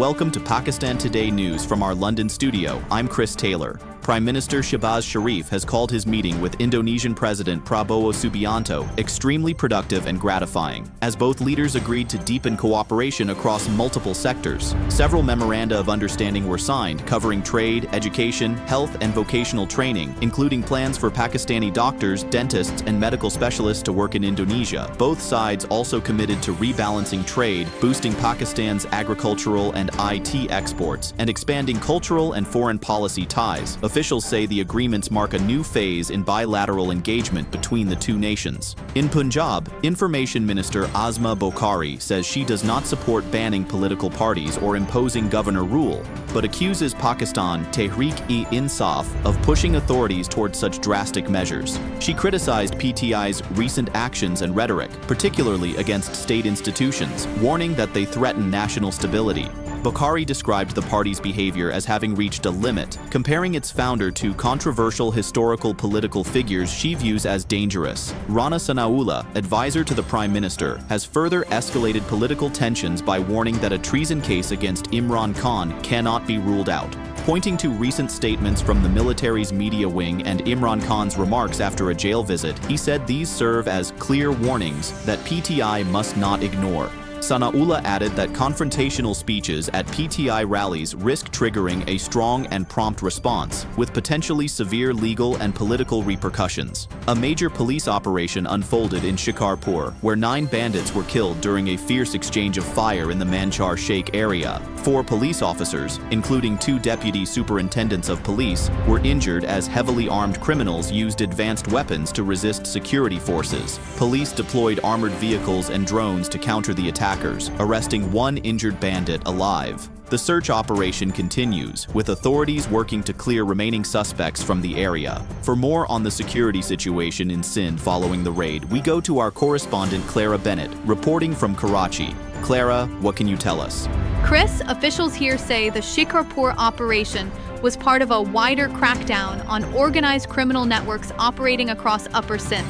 welcome to Pakistan Today News from our London studio. I'm Chris Taylor. Prime Minister Shehbaz Sharif has called his meeting with Indonesian President Prabowo Subianto extremely productive and gratifying, as both leaders agreed to deepen cooperation across multiple sectors. Several memoranda of understanding were signed, covering trade, education, health, and vocational training, including plans for Pakistani doctors, dentists, and medical specialists to work in Indonesia. Both sides also committed to rebalancing trade, boosting Pakistan's agricultural and IT exports, and expanding cultural and foreign policy ties. Officials say the agreements mark a new phase in bilateral engagement between the two nations. In Punjab, Information Minister Asma Bokhari says she does not support banning political parties or imposing governor rule, but accuses Pakistan Tehreek-e-Insaf of pushing authorities towards such drastic measures. She criticized PTI's recent actions and rhetoric, particularly against state institutions, warning that they threaten national stability. Bokhari described the party's behavior as having reached a limit, comparing its founder to controversial historical political figures she views as dangerous. Rana Sanaullah, advisor to the Prime Minister, has further escalated political tensions by warning that a treason case against Imran Khan cannot be ruled out. Pointing to recent statements from the military's media wing and Imran Khan's remarks after a jail visit, he said these serve as clear warnings that PTI must not ignore. Sanaullah added that confrontational speeches at PTI rallies risk triggering a strong and prompt response, with potentially severe legal and political repercussions. A major police operation unfolded in Shikarpur, where 9 bandits were killed during a fierce exchange of fire in the Manchar Sheikh area. 4 police officers, including 2 deputy superintendents of police, were injured as heavily armed criminals used advanced weapons to resist security forces. Police deployed armored vehicles and drones to counter the attackers, arresting 1 injured bandit alive. The search operation continues, with authorities working to clear remaining suspects from the area. For more on the security situation in Sindh following the raid, we go to our correspondent Clara Bennett, reporting from Karachi. Clara, what can you tell us? Chris, officials here say the Shikarpur operation was part of a wider crackdown on organized criminal networks operating across Upper Sindh.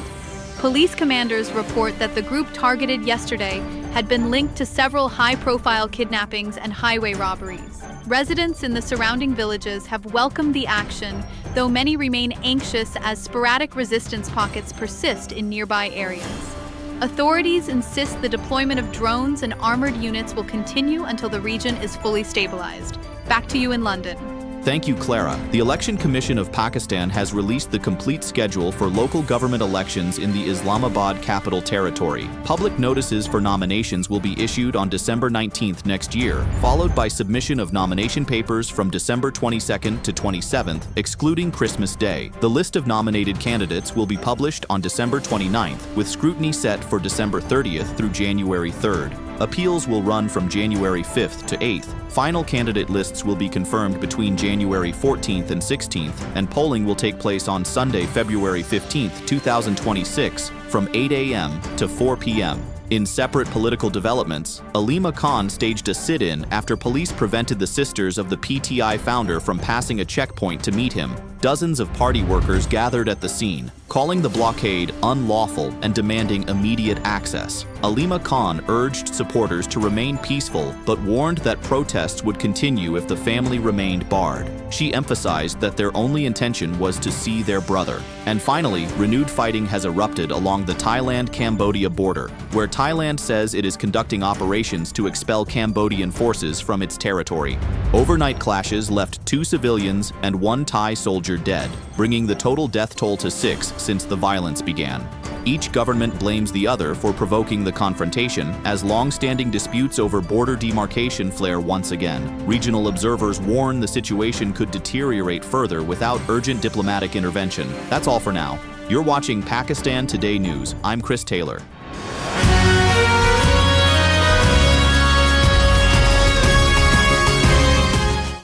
Police commanders report that the group targeted yesterday had been linked to several high-profile kidnappings and highway robberies. Residents in the surrounding villages have welcomed the action, though many remain anxious as sporadic resistance pockets persist in nearby areas. Authorities insist the deployment of drones and armored units will continue until the region is fully stabilized. Back to you in London. Thank you, Clara. The Election Commission of Pakistan has released the complete schedule for local government elections in the Islamabad Capital Territory. Public notices for nominations will be issued on December 19th next year, followed by submission of nomination papers from December 22nd to 27th, excluding Christmas Day. The list of nominated candidates will be published on December 29th, with scrutiny set for December 30th through January 3rd. Appeals will run from January 5th to 8th. Final candidate lists will be confirmed between January 14th and 16th, and polling will take place on Sunday, February 15th, 2026, from 8 a.m. to 4 p.m. In separate political developments, Aleema Khan staged a sit-in after police prevented the sisters of the PTI founder from passing a checkpoint to meet him. Dozens of party workers gathered at the scene, calling the blockade unlawful and demanding immediate access. Aleema Khan urged supporters to remain peaceful, but warned that protests would continue if the family remained barred. She emphasized that their only intention was to see their brother. And finally, renewed fighting has erupted along the Thailand-Cambodia border, where Thailand says it is conducting operations to expel Cambodian forces from its territory. Overnight clashes left 2 civilians and 1 Thai soldier dead, bringing the total death toll to 6 since the violence began. Each government blames the other for provoking the confrontation, as long-standing disputes over border demarcation flare once again. Regional observers warn the situation could deteriorate further without urgent diplomatic intervention. That's all for now. You're watching Pakistan Today News. I'm Chris Taylor.